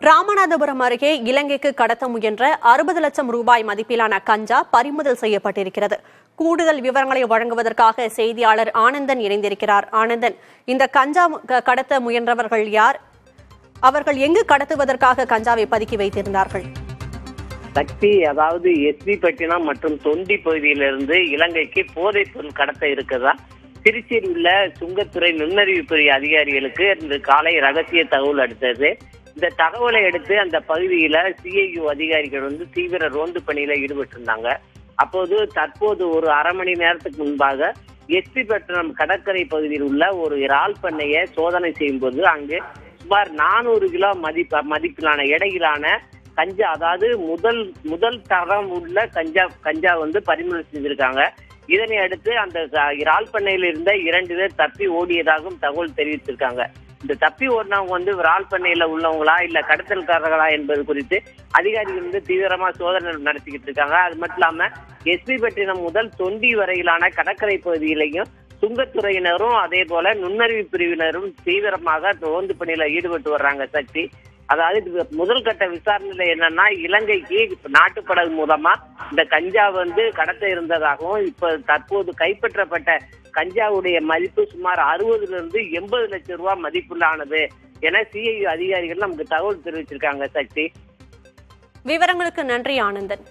ராமநாதபுரம் அருகே இலங்கைக்கு கடத்த முயன்ற 60 லட்சம் ரூபாய் மதிப்பிலான கஞ்சா பறிமுதல் செய்யப்பட்டிருக்கிறது. கூடுதல் விவரங்களை வழங்குவதற்காக செய்தியாளர் ஆனந்தன் இணைந்திருக்கிறார். ஆனந்தன், இந்த கஞ்சா கடத்த முயன்றவர்கள் யார்? அவர்கள் எங்கு கடத்துவதற்காக கஞ்சாவை பதுக்கி வைத்திருந்தார்கள்? சக்தி, அதாவது எஸ்பி பட்டினம் மற்றும் தொண்டி பகுதியிலிருந்து இலங்கைக்கு போதைப் பொருள் கடத்த இருக்கிறதா திருச்சியில் உள்ள சுங்கத்துறை நுண்ணறிவுத்துறை அதிகாரிகளுக்கு இன்று காலை ரகசிய தகவல் அளித்தது. இந்த தகவலை அடுத்து அந்த பகுதியில சிஐயு அதிகாரிகள் தீவிர ரோந்து பணியில ஈடுபட்டிருந்தாங்க. அப்போது தற்போது ஒரு அரை மணி நேரத்துக்கு முன்பாக எஸ்பி பட்டினம் கடற்கரை பகுதியில் உள்ள ஒரு இறால் பண்ணையை சோதனை செய்யும் போது அங்கு சுமார் 400 கிலோ மதிப்பிலான எடையிலான கஞ்சா, அதாவது முதல் தரம் உள்ள கஞ்சா பறிமுதல் செஞ்சிருக்காங்க. இதனை அடுத்து அந்த இறால் பண்ணையில் இருந்த 2 பேர் தப்பி ஓடியதாகவும் தகவல் தெரிவித்திருக்காங்க. இந்த தப்பி ஓடினவங்க இறால் பண்ணையில உள்ளவங்களா இல்ல கடத்தல்காரர்களா என்பது குறித்து அதிகாரிகள் தீவிரமா சோதனை நடத்திக்கிட்டு இருக்காங்க. அது மட்டும் இல்லாம எஸ்பி பட்டினம் முதல் தொண்டி வரையிலான கடற்கரை பகுதியிலையும் சுங்கத்துறையினரும் அதே போல நுண்ணறிவு பிரிவினரும் தீவிரமாக ரோந்து பணியில ஈடுபட்டு வர்றாங்க. சக்தி, அதாவது முதல் கட்ட விசாரணையில என்னன்னா, இலங்கைக்கு நாட்டுப்படகு மூலமா இந்த கஞ்சா கடத்த இருந்ததாகவும், இப்ப தற்போது கைப்பற்றப்பட்ட கஞ்சாவுடைய மதிப்பு சுமார் 60 லிருந்து 80 லட்சம் ரூபாய் மதிப்புள்ளானது என சிஐயு அதிகாரிகள் நமக்கு தகவல் தெரிவிச்சிருக்காங்க. சக்தி, விவரங்களுக்கு நன்றி ஆனந்தன்.